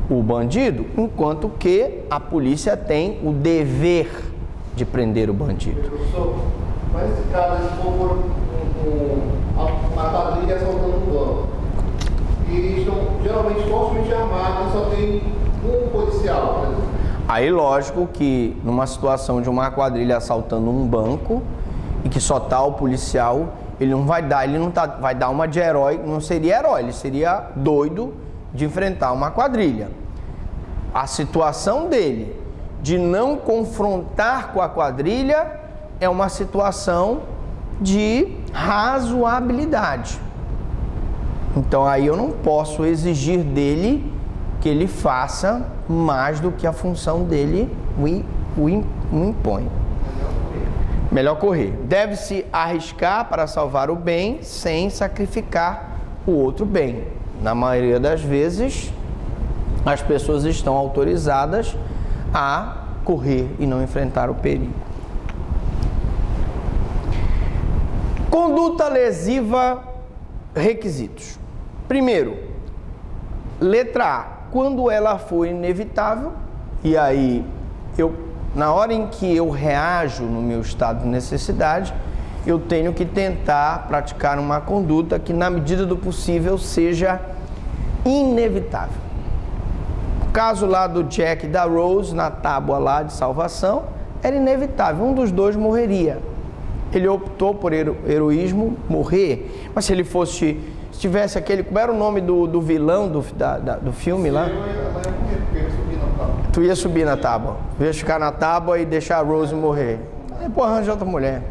o bandido, enquanto que a polícia tem o dever de prender o bandido. Professor, mas esse caso, se for uma quadrilha assaltando um banco, e estão geralmente fortemente armados, só tem um policial, por exemplo. Aí, lógico que numa situação de uma quadrilha assaltando um banco e que só tá o policial, ele não vai dar uma de herói, não seria herói, ele seria doido de enfrentar uma quadrilha. A situação dele de não confrontar com a quadrilha é uma situação de razoabilidade. Então aí eu não posso exigir dele que ele faça mais do que a função dele o impõe. Melhor correr. Deve-se arriscar para salvar o bem sem sacrificar o outro bem. Na maioria das vezes, as pessoas estão autorizadas a correr e não enfrentar o perigo. Conduta lesiva, requisitos. Primeiro, letra A, quando ela for inevitável, e aí na hora em que eu reajo no meu estado de necessidade, eu tenho que tentar praticar uma conduta que, na medida do possível, seja inevitável. O caso lá do Jack e da Rose, na tábua lá de salvação, era inevitável, um dos dois morreria. Ele optou por heroísmo, morrer, mas se ele fosse, se tivesse aquele, como era o nome do vilão do filme lá? Tu ia subir na tábua, tu ia ficar na tábua e deixar a Rose morrer. Depois arranja outra mulher.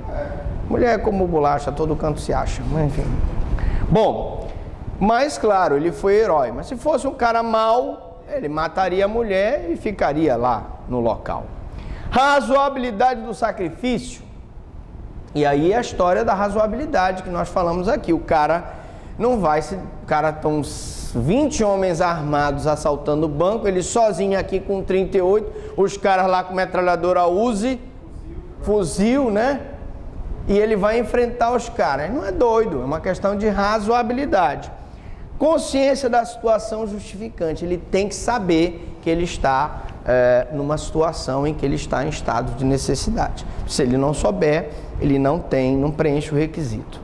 Mulher é como bolacha, todo canto se acha, mas enfim. Bom, mas claro, ele foi herói, mas se fosse um cara mau, ele mataria a mulher e ficaria lá no local. Razoabilidade do sacrifício. E aí a história da razoabilidade que nós falamos aqui. O cara não vai se... O cara estão 20 homens armados assaltando o banco, ele sozinho aqui com 38, os caras lá com metralhadora Uzi, fuzil, né? E ele vai enfrentar os caras. Ele não é doido, é uma questão de razoabilidade. Consciência da situação justificante. Ele tem que saber que ele está numa situação em que ele está em estado de necessidade. Se ele não souber, ele não preenche o requisito.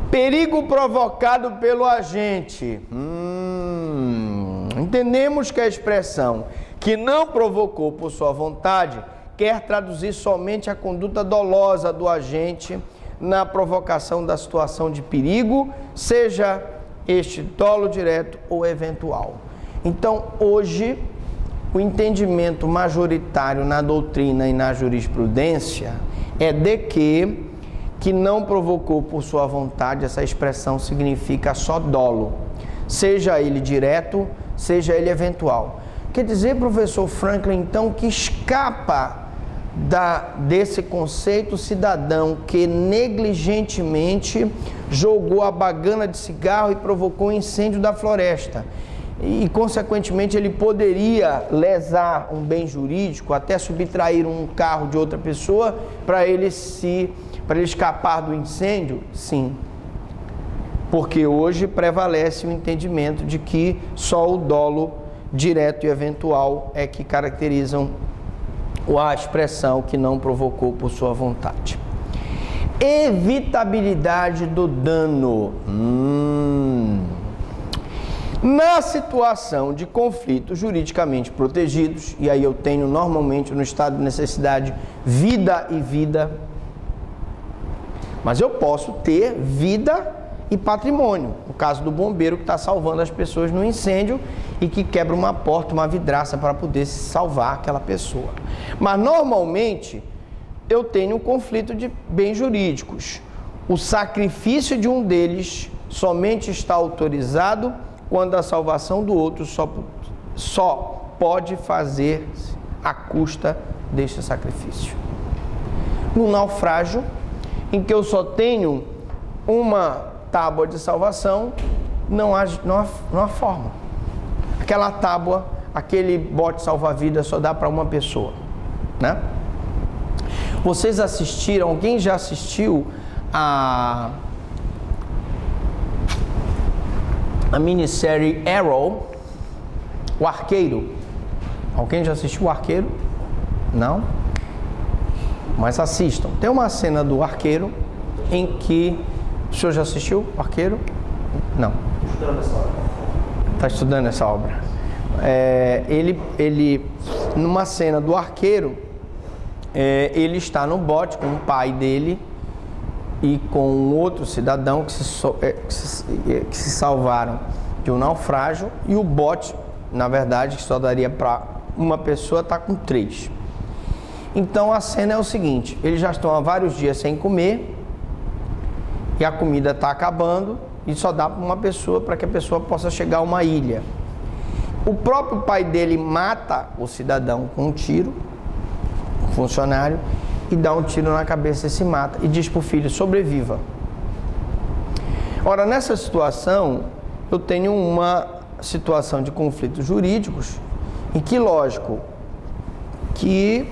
Perigo provocado pelo agente. Entendemos que a expressão que não provocou por sua vontade quer traduzir somente a conduta dolosa do agente na provocação da situação de perigo, seja este dolo direto ou eventual. Então, hoje, o entendimento majoritário na doutrina e na jurisprudência é de que não provocou por sua vontade, essa expressão significa só dolo, seja ele direto, seja ele eventual. Quer dizer, professor Franklin, então, que escapa desse conceito cidadão que negligentemente jogou a bagana de cigarro e provocou o incêndio da floresta. E, consequentemente, ele poderia lesar um bem jurídico, até subtrair um carro de outra pessoa para ele escapar do incêndio? Sim. Porque hoje prevalece o entendimento de que só o dolo direto e eventual é que caracterizam a expressão que não provocou por sua vontade. Evitabilidade do dano. Na situação de conflitos juridicamente protegidos, e aí eu tenho normalmente no estado de necessidade vida e vida, mas eu posso ter vida e patrimônio. No caso do bombeiro que está salvando as pessoas no incêndio e que quebra uma porta, uma vidraça para poder salvar aquela pessoa. Mas normalmente eu tenho um conflito de bens jurídicos. O sacrifício de um deles somente está autorizado quando a salvação do outro só pode fazer à custa deste sacrifício. No naufrágio, em que eu só tenho uma tábua de salvação, não há forma. Aquela tábua, aquele bote salva-vidas só dá para uma pessoa, né? Vocês assistiram, alguém já assistiu a minissérie Arrow? O Arqueiro. Alguém já assistiu O Arqueiro? Não? Mas assistam. Tem uma cena do Arqueiro em que... O senhor já assistiu O Arqueiro? Não. Está estudando essa obra. Ele, numa cena do Arqueiro, ele está no bote com o pai dele e com um outro cidadão que se salvaram de um naufrágio, e o bote, na verdade, que só daria para uma pessoa, está com 3. Então a cena é o seguinte: eles já estão há vários dias sem comer e a comida está acabando e só dá para uma pessoa, para que a pessoa possa chegar a uma ilha. O próprio pai dele mata o cidadão com um tiro, o funcionário, e dá um tiro na cabeça e se mata, e diz para o filho: sobreviva. Ora, nessa situação, eu tenho uma situação de conflitos jurídicos em que, lógico, que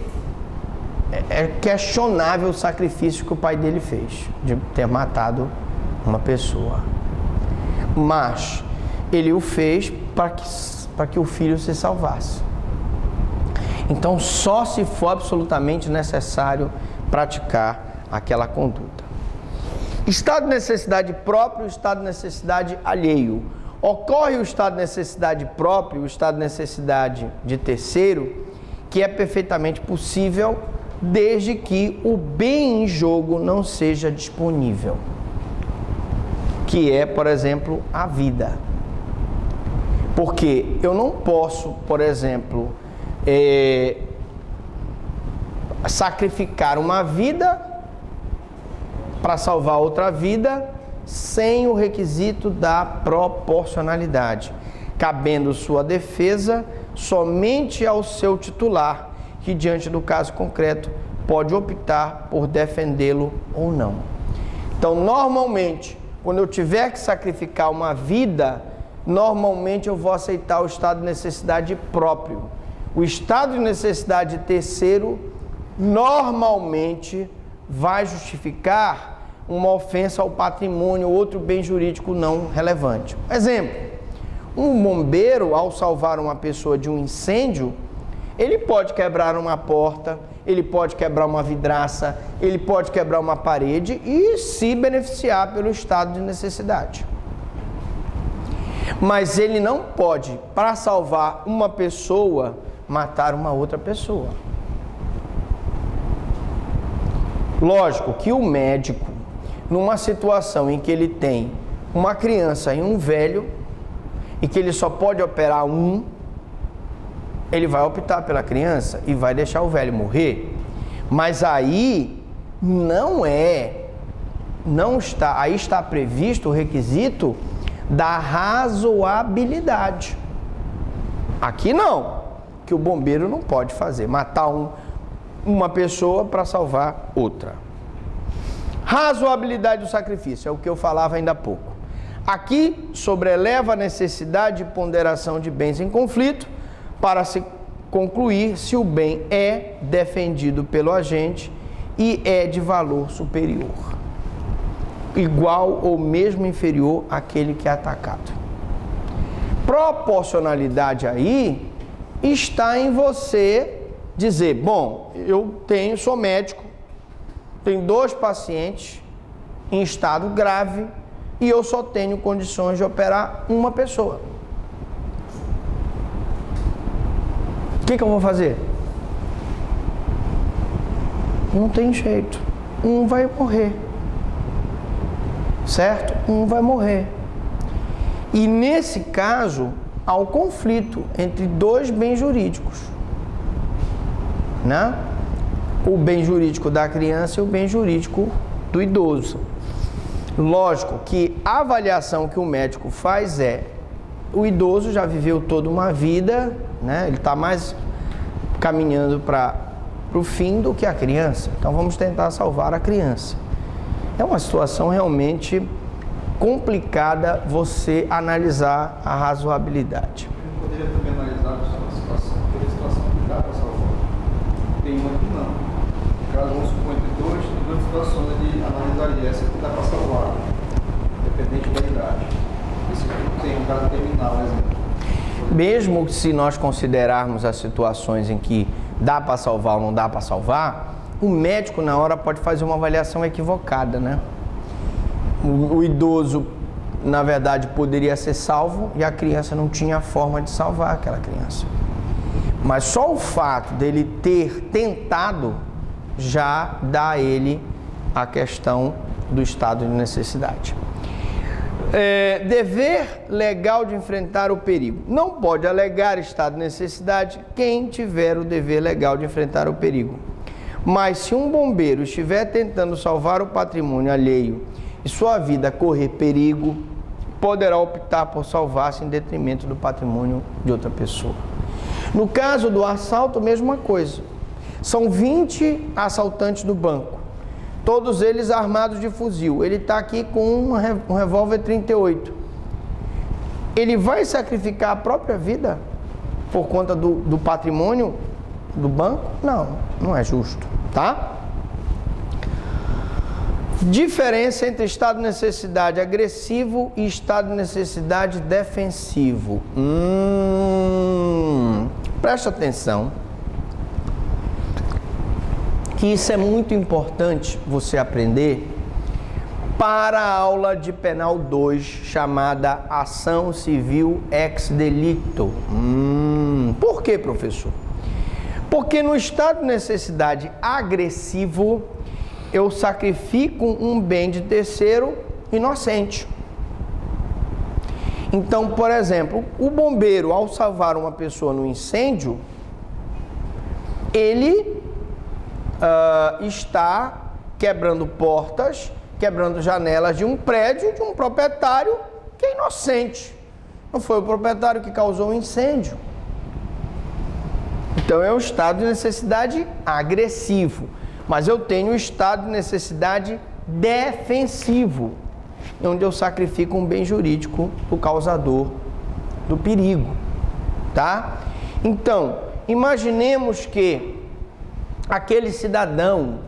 é questionável o sacrifício que o pai dele fez, de ter matado uma pessoa. Mas ele o fez para que o filho se salvasse. Então, só se for absolutamente necessário praticar aquela conduta. Estado de necessidade próprio e estado de necessidade alheio. Ocorre o estado de necessidade próprio, o estado de necessidade de terceiro, que é perfeitamente possível desde que o bem em jogo não seja disponível, que é, por exemplo, a vida. Porque eu não posso, por exemplo, sacrificar uma vida para salvar outra vida sem o requisito da proporcionalidade, cabendo sua defesa somente ao seu titular, que diante do caso concreto pode optar por defendê-lo ou não. Então, normalmente, quando eu tiver que sacrificar uma vida, normalmente eu vou aceitar o estado de necessidade próprio. O estado de necessidade terceiro normalmente vai justificar uma ofensa ao patrimônio ou outro bem jurídico não relevante. Exemplo: um bombeiro, ao salvar uma pessoa de um incêndio, ele pode quebrar uma porta, ele pode quebrar uma vidraça, ele pode quebrar uma parede e se beneficiar pelo estado de necessidade. Mas ele não pode, para salvar uma pessoa, matar uma outra pessoa. Lógico que o médico, numa situação em que ele tem uma criança e um velho, e que ele só pode operar um, ele vai optar pela criança e vai deixar o velho morrer. Mas aí aí está previsto o requisito da razoabilidade. Aqui não, que o bombeiro não pode fazer, matar uma pessoa para salvar outra. Razoabilidade do sacrifício, é o que eu falava ainda há pouco. Aqui sobreleva a necessidade de ponderação de bens em conflito para se concluir se o bem é defendido pelo agente e é de valor superior, igual ou mesmo inferior àquele que é atacado. Proporcionalidade aí está em você dizer: bom, sou médico, tenho 2 pacientes em estado grave e eu só tenho condições de operar uma pessoa. O que eu vou fazer? Não tem jeito. Um vai morrer. Certo? Um vai morrer. E nesse caso, há um conflito entre 2 bens jurídicos, né? O bem jurídico da criança e o bem jurídico do idoso. Lógico que a avaliação que o médico faz o idoso já viveu toda uma vida, né? Ele está mais caminhando para o fim do que a criança. Então vamos tentar salvar a criança. É uma situação realmente complicada você analisar a razoabilidade. Eu poderia também analisar a situação, porque a situação que dá para salvar. Tem uma que não. No caso 152, tem 2 situações de analisar essa que dá para salvar, dependente da idade. Esse tem um caso terminal, exemplo. mesmo se nós considerarmos as situações em que dá para salvar ou não dá para salvar, o médico na hora pode fazer uma avaliação equivocada, né? O idoso, na verdade, poderia ser salvo e a criança não tinha forma de salvar aquela criança. Mas só o fato dele ter tentado já dá a ele a questão do estado de necessidade. Dever legal de enfrentar o perigo. Não pode alegar estado de necessidade quem tiver o dever legal de enfrentar o perigo. Mas se um bombeiro estiver tentando salvar o patrimônio alheio e sua vida correr perigo, poderá optar por salvar-se em detrimento do patrimônio de outra pessoa. No caso do assalto, mesma coisa. São 20 assaltantes do banco, todos eles armados de fuzil. Ele está aqui com um revólver 38. Ele vai sacrificar a própria vida por conta do patrimônio do banco? Não, não é justo, tá? Diferença entre estado de necessidade agressivo e estado de necessidade defensivo. Presta atenção, que isso é muito importante você aprender para a aula de Penal 2, chamada Ação Civil Ex Delicto. Por quê, professor? Porque no estado de necessidade agressivo, eu sacrifico um bem de terceiro inocente. Então, por exemplo, o bombeiro, ao salvar uma pessoa no incêndio, ele está quebrando portas, quebrando janelas de um prédio de um proprietário que é inocente. Não foi o proprietário que causou o incêndio. Então é um estado de necessidade agressivo. Mas eu tenho o estado de necessidade defensivo, onde eu sacrifico um bem jurídico do causador do perigo, tá? Então, imaginemos que aquele cidadão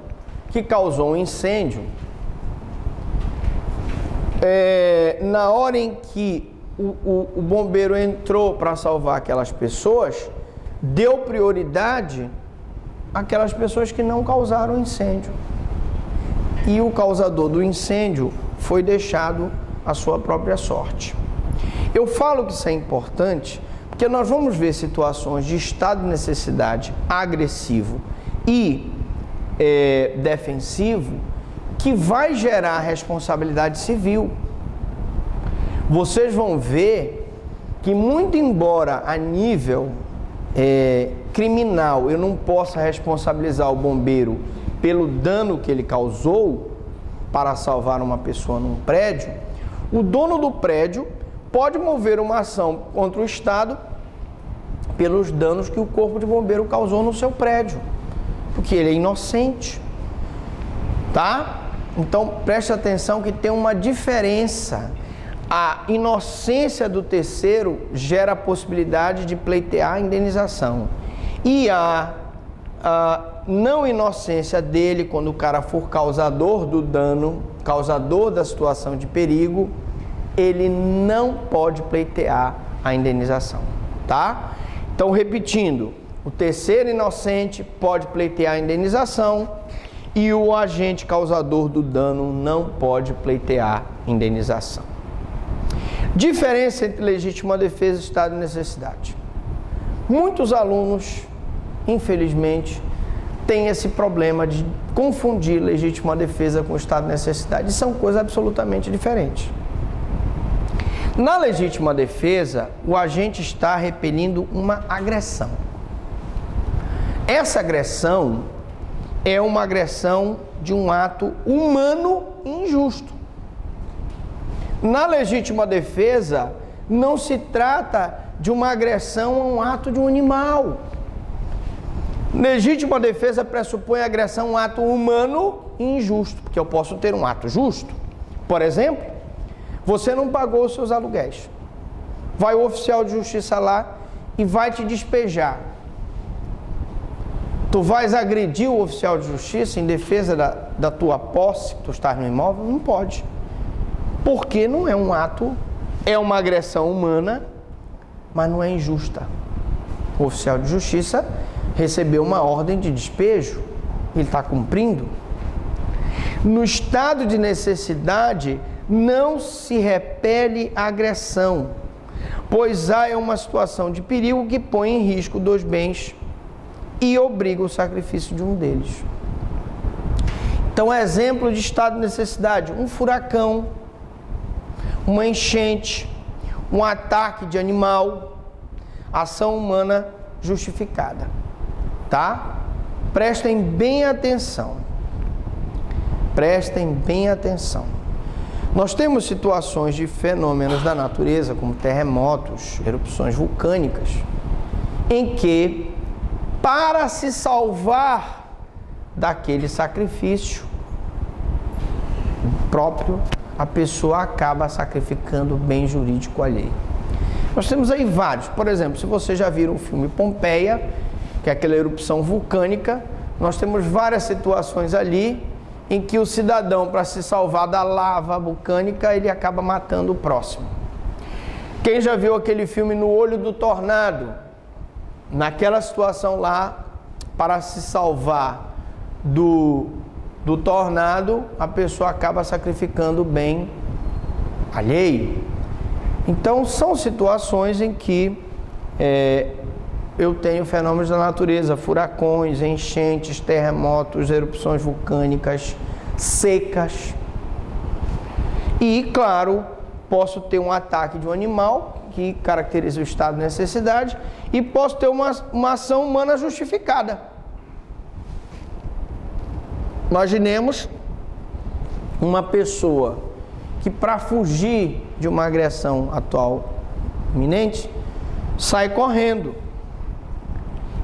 que causou um incêndio, na hora em que o bombeiro entrou para salvar aquelas pessoas, deu prioridade àquelas pessoas que não causaram incêndio. E o causador do incêndio foi deixado à sua própria sorte. Eu falo que isso é importante porque nós vamos ver situações de estado de necessidade agressivo e defensivo que vai gerar responsabilidade civil. Vocês vão ver que, muito embora a nível criminal eu não possa responsabilizar o bombeiro pelo dano que ele causou para salvar uma pessoa num prédio, o dono do prédio pode mover uma ação contra o Estado pelos danos que o corpo de bombeiro causou no seu prédio, porque ele é inocente, tá? Então preste atenção que tem uma diferença. A inocência do terceiro gera a possibilidade de pleitear a indenização, e a não inocência dele, quando o cara for causador do dano, causador da situação de perigo, ele não pode pleitear a indenização, tá? Então, repetindo, o terceiro inocente pode pleitear a indenização e o agente causador do dano não pode pleitear indenização. Diferença entre legítima defesa e estado de necessidade. Muitos alunos, infelizmente, têm esse problema de confundir legítima defesa com estado de necessidade. São coisas absolutamente diferentes. Na legítima defesa, o agente está repelindo uma agressão. Essa agressão é uma agressão de um ato humano injusto. Na legítima defesa, não se trata de uma agressão a um ato de um animal. Legítima defesa pressupõe agressão a um ato humano injusto, porque eu posso ter um ato justo. Por exemplo, você não pagou os seus aluguéis. Vai o oficial de justiça lá e vai te despejar. Tu vais agredir o oficial de justiça em defesa da tua posse, que tu estás no imóvel? Não pode. Porque não é um ato, é uma agressão humana mas não é injusta. O oficial de justiça recebeu uma ordem de despejo, ele está cumprindo. No estado de necessidade, não se repele a agressão, pois há uma situação de perigo que põe em risco 2 bens e obriga o sacrifício de um deles. Então, exemplo de estado de necessidade: um furacão, uma enchente, um ataque de animal, ação humana justificada, tá? Prestem bem atenção. Prestem bem atenção. Nós temos situações de fenômenos da natureza, como terremotos, erupções vulcânicas, em que, para se salvar daquele sacrifício próprio, a pessoa acaba sacrificando o bem jurídico alheio. Nós temos aí vários. Por exemplo, se você já viram o filme Pompeia, que é aquela erupção vulcânica, nós temos várias situações ali em que o cidadão, para se salvar da lava vulcânica, ele acaba matando o próximo. Quem já viu aquele filme No Olho do Tornado? Naquela situação lá, para se salvar do tornado, a pessoa acaba sacrificando o bem alheio. Então, são situações em que eu tenho fenômenos da natureza, furacões, enchentes, terremotos, erupções vulcânicas, secas. E, claro, posso ter um ataque de um animal, que caracteriza o estado de necessidade, e posso ter uma ação humana justificada. Imaginemos uma pessoa que, para fugir de uma agressão atual iminente, sai correndo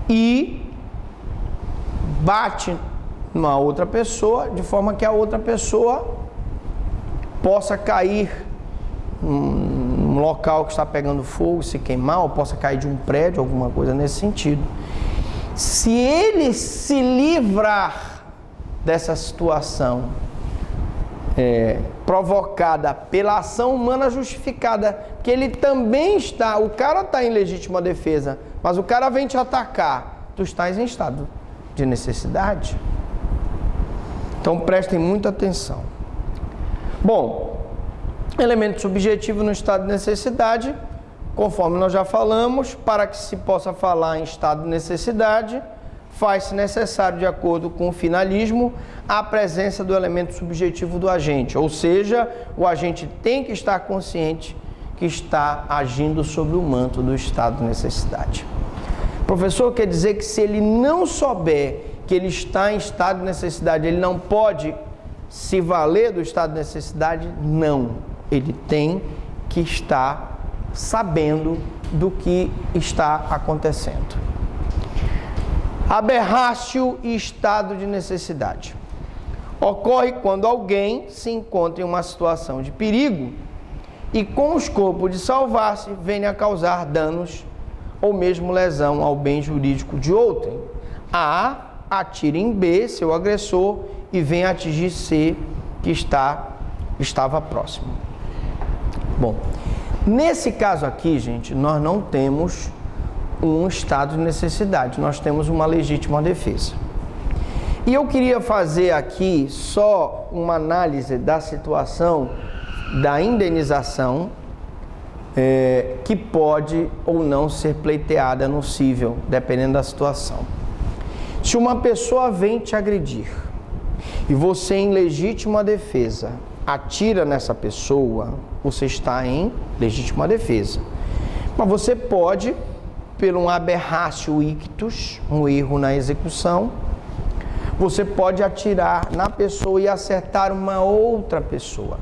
e bate numa outra pessoa, de forma que a outra pessoa possa cair num local que está pegando fogo, se queimar, ou possa cair de um prédio, alguma coisa nesse sentido. Se ele se livrar dessa situação provocada pela ação humana justificada, que ele também está, o cara está em legítima defesa, mas o cara vem te atacar, tu estás em estado de necessidade. Então prestem muita atenção. Bom, elemento subjetivo no estado de necessidade, conforme nós já falamos, para que se possa falar em estado de necessidade, faz-se necessário, de acordo com o finalismo, a presença do elemento subjetivo do agente, ou seja, o agente tem que estar consciente que está agindo sobre o manto do estado de necessidade. Professor, quer dizer que se ele não souber que ele está em estado de necessidade, ele não pode se valer do estado de necessidade? Não, ele tem que estar sabendo do que está acontecendo. Aberrácio e estado de necessidade. Ocorre quando alguém se encontra em uma situação de perigo e, com o escopo de salvar-se, vem a causar danos ou mesmo lesão ao bem jurídico de outrem. A atira em B, seu agressor, e vem atingir C, que estava próximo. Bom, nesse caso aqui, gente, nós não temos um estado de necessidade, nós temos uma legítima defesa. E eu queria fazer aqui só uma análise da situação da indenização que pode ou não ser pleiteada no cível, dependendo da situação. Se uma pessoa vem te agredir e você, em legítima defesa, atira nessa pessoa, você está em legítima defesa. Mas você pode, por um aberrácio ictus, um erro na execução, você pode atirar na pessoa e acertar uma outra pessoa.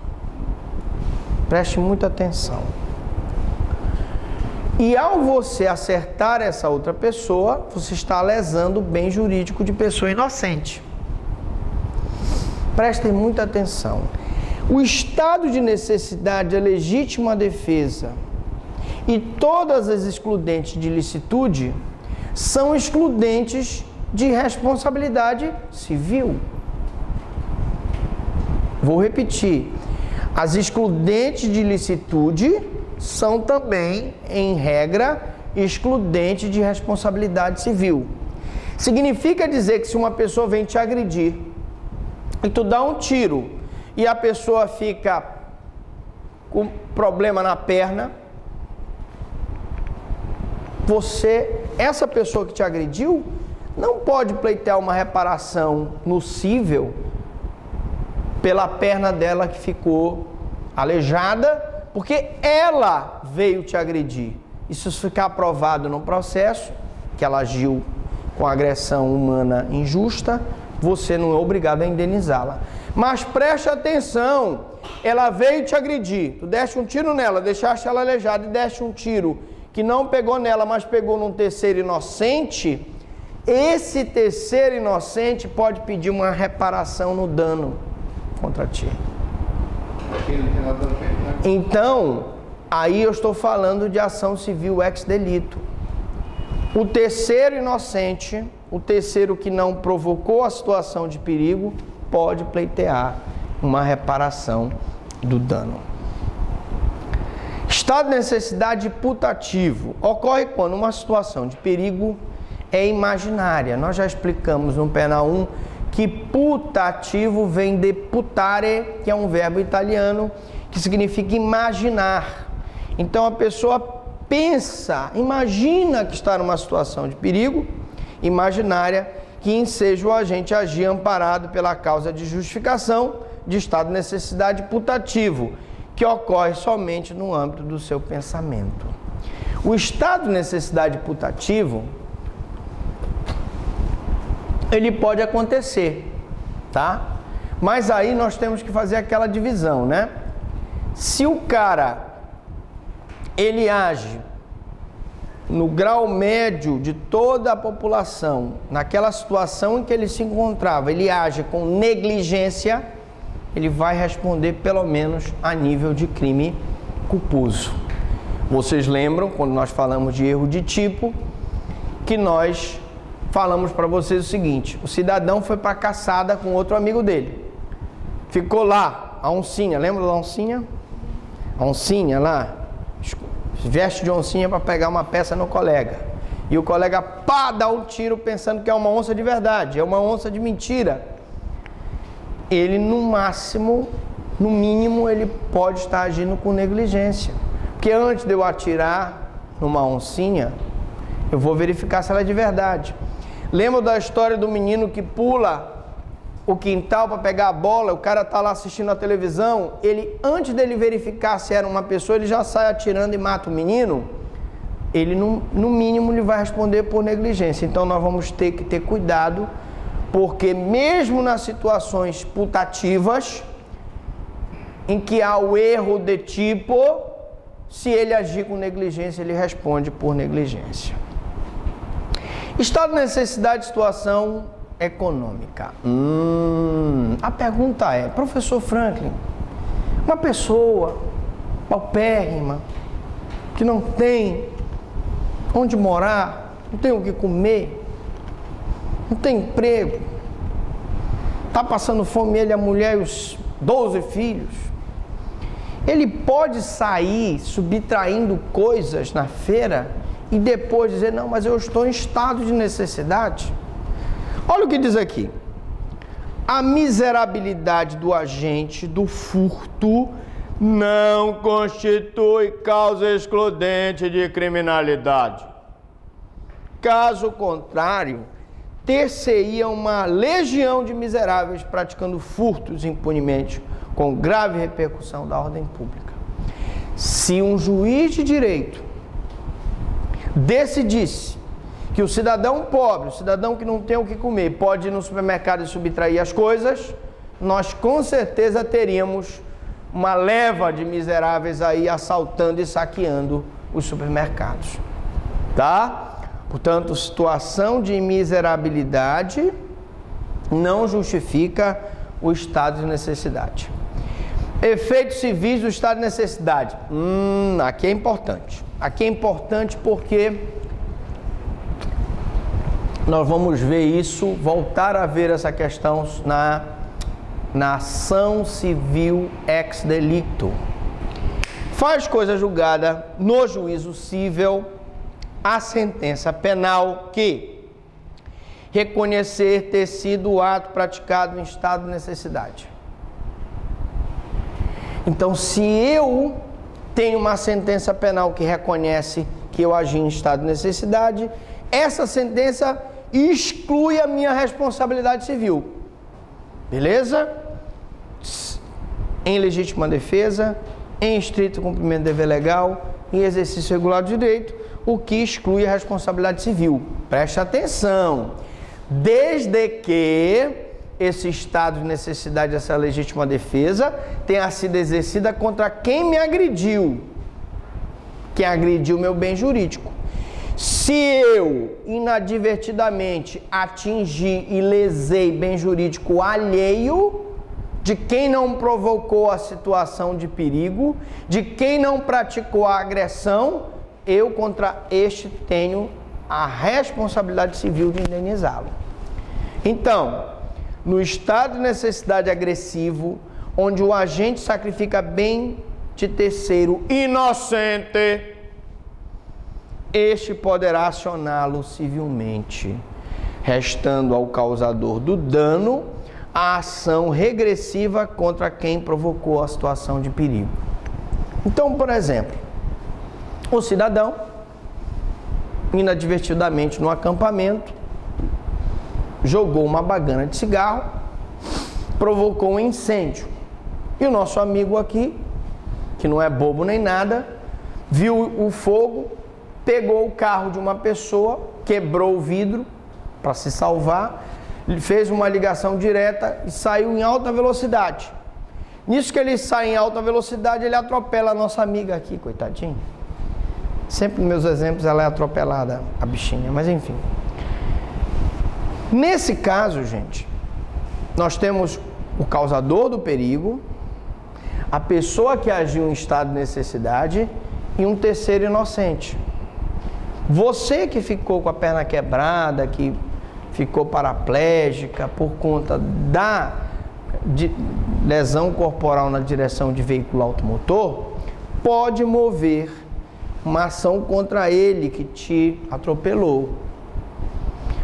Preste muita atenção. E ao você acertar essa outra pessoa, você está lesando o bem jurídico de pessoa inocente. Prestem muita atenção. O estado de necessidade, a legítima defesa e todas as excludentes de licitude são excludentes de responsabilidade civil. Vou repetir. As excludentes de licitude são também, em regra, excludentes de responsabilidade civil. Significa dizer que se uma pessoa vem te agredir e tu dá um tiro e a pessoa fica com problema na perna, essa pessoa que te agrediu, não pode pleitear uma reparação nocível pela perna dela que ficou aleijada, porque ela veio te agredir. Isso ficar aprovado no processo, que ela agiu com agressão humana injusta, você não é obrigado a indenizá-la. Mas preste atenção, ela veio te agredir, tu deste um tiro nela, deixaste ela aleijada e deste um tiro que não pegou nela, mas pegou num terceiro inocente, esse terceiro inocente pode pedir uma reparação no dano contra ti. Então, aí eu estou falando de ação civil ex delito. O terceiro inocente, o terceiro que não provocou a situação de perigo, pode pleitear uma reparação do dano. Estado de necessidade putativo ocorre quando uma situação de perigo é imaginária. Nós já explicamos no penal 1 que putativo vem de putare, que é um verbo italiano que significa imaginar. Então a pessoa pensa, imagina que está numa situação de perigo imaginária, que enseja o agente agir amparado pela causa de justificação de estado de necessidade putativo, que ocorre somente no âmbito do seu pensamento. O estado de necessidade putativo, ele pode acontecer, tá? Mas aí nós temos que fazer aquela divisão, né? Se o cara, ele age no grau médio de toda a população, naquela situação em que ele se encontrava, ele age com negligência, ele vai responder pelo menos a nível de crime culposo. Vocês lembram, quando nós falamos de erro de tipo, que nós falamos para vocês o seguinte: o cidadão foi para a caçada com outro amigo dele, ficou lá, a oncinha, lembra da oncinha? A oncinha lá, veste de oncinha para pegar uma peça no colega, e o colega pá, dá um tiro pensando que é uma onça de verdade, é uma onça de mentira. Ele no máximo, no mínimo, ele pode estar agindo com negligência, porque antes de eu atirar numa oncinha, eu vou verificar se ela é de verdade. Lembra da história do menino que pula o quintal para pegar a bola? O cara está lá assistindo a televisão, ele, antes dele verificar se era uma pessoa, ele já sai atirando e mata o menino. Ele no mínimo ele vai responder por negligência. Então nós vamos ter que ter cuidado, porque mesmo nas situações putativas em que há o erro de tipo, se ele agir com negligência, ele responde por negligência. Estado de necessidade de situação econômica. A pergunta é, professor Franklin, uma pessoa paupérrima, que não tem onde morar, não tem o que comer, não tem emprego, está passando fome ele, a mulher e os 12 filhos, ele pode sair subtraindo coisas na feira e depois dizer, não, mas eu estou em estado de necessidade? Olha o que diz aqui: a miserabilidade do agente do furto não constitui causa excludente de criminalidade. Caso contrário, ter-se-ia uma legião de miseráveis praticando furtos impunemente, com grave repercussão da ordem pública. Se um juiz de direito decidisse que o cidadão pobre, o cidadão que não tem o que comer, pode ir no supermercado e subtrair as coisas, nós com certeza teríamos uma leva de miseráveis aí assaltando e saqueando os supermercados, tá? Portanto, situação de miserabilidade não justifica o estado de necessidade. Efeitos civis do estado de necessidade. Aqui é importante. Aqui é importante porque nós vamos ver isso, voltar a ver essa questão na ação civil ex delito. faz coisa julgada no juízo cível, a sentença penal que reconhecer ter sido o ato praticado em estado de necessidade. Então, se eu tenho uma sentença penal que reconhece que eu agi em estado de necessidade, essa sentença exclui a minha responsabilidade civil. Beleza? Em legítima defesa, em estrito cumprimento do dever legal, em exercício regular do direito, o que exclui a responsabilidade civil. Preste atenção. Desde que esse estado de necessidade, essa legítima defesa, tenha sido exercida contra quem me agrediu, quem agrediu meu bem jurídico. Se eu inadvertidamente atingi e lesei bem jurídico alheio, de quem não provocou a situação de perigo, de quem não praticou a agressão, eu contra este tenho a responsabilidade civil de indenizá-lo. Então, no estado de necessidade agressivo, onde o agente sacrifica bem de terceiro inocente, este poderá acioná-lo civilmente, restando ao causador do dano a ação regressiva contra quem provocou a situação de perigo. Então, por exemplo, o cidadão, inadvertidamente no acampamento, jogou uma bagana de cigarro, provocou um incêndio. E o nosso amigo aqui, que não é bobo nem nada, viu o fogo, pegou o carro de uma pessoa, quebrou o vidro para se salvar, fez uma ligação direta e saiu em alta velocidade. Nisso que ele sai em alta velocidade, ele atropela a nossa amiga aqui, coitadinha. Sempre nos meus exemplos ela é atropelada, a bichinha, mas enfim. Nesse caso, gente, nós temos o causador do perigo, a pessoa que agiu em estado de necessidade e um terceiro inocente. Você que ficou com a perna quebrada, que ficou paraplégica por conta da lesão corporal na direção de veículo automotor, pode mover uma ação contra ele que te atropelou.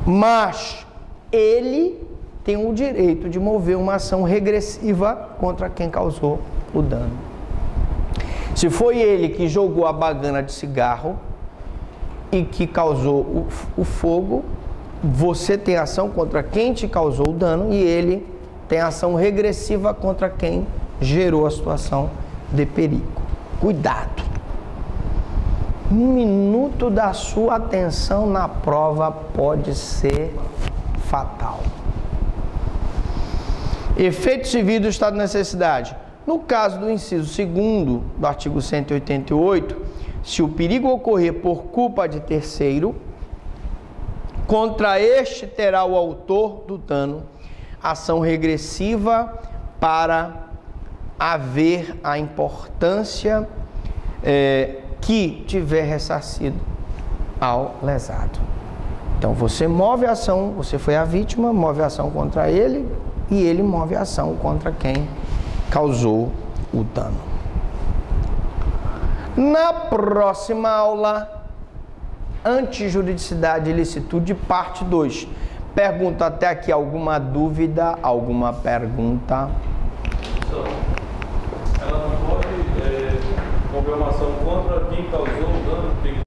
Mas ele tem o direito de mover uma ação regressiva contra quem causou o dano. Se foi ele que jogou a bagana de cigarro e que causou o fogo, você tem ação contra quem te causou o dano e ele tem ação regressiva contra quem gerou a situação de perigo. Cuidado! 1 minuto da sua atenção na prova pode ser fatal. Efeito civil do estado de necessidade. No caso do inciso 2º do artigo 188, se o perigo ocorrer por culpa de terceiro, contra este terá o autor do dano ação regressiva para haver a importância que tiver ressarcido ao lesado. Então você move a ação, você foi a vítima, move a ação contra ele e ele move a ação contra quem causou o dano. Na próxima aula, antijuridicidade e ilicitude, parte 2. Pergunta até aqui, alguma dúvida, alguma pergunta? Ela não pode mover uma ação contra quem causou o dano?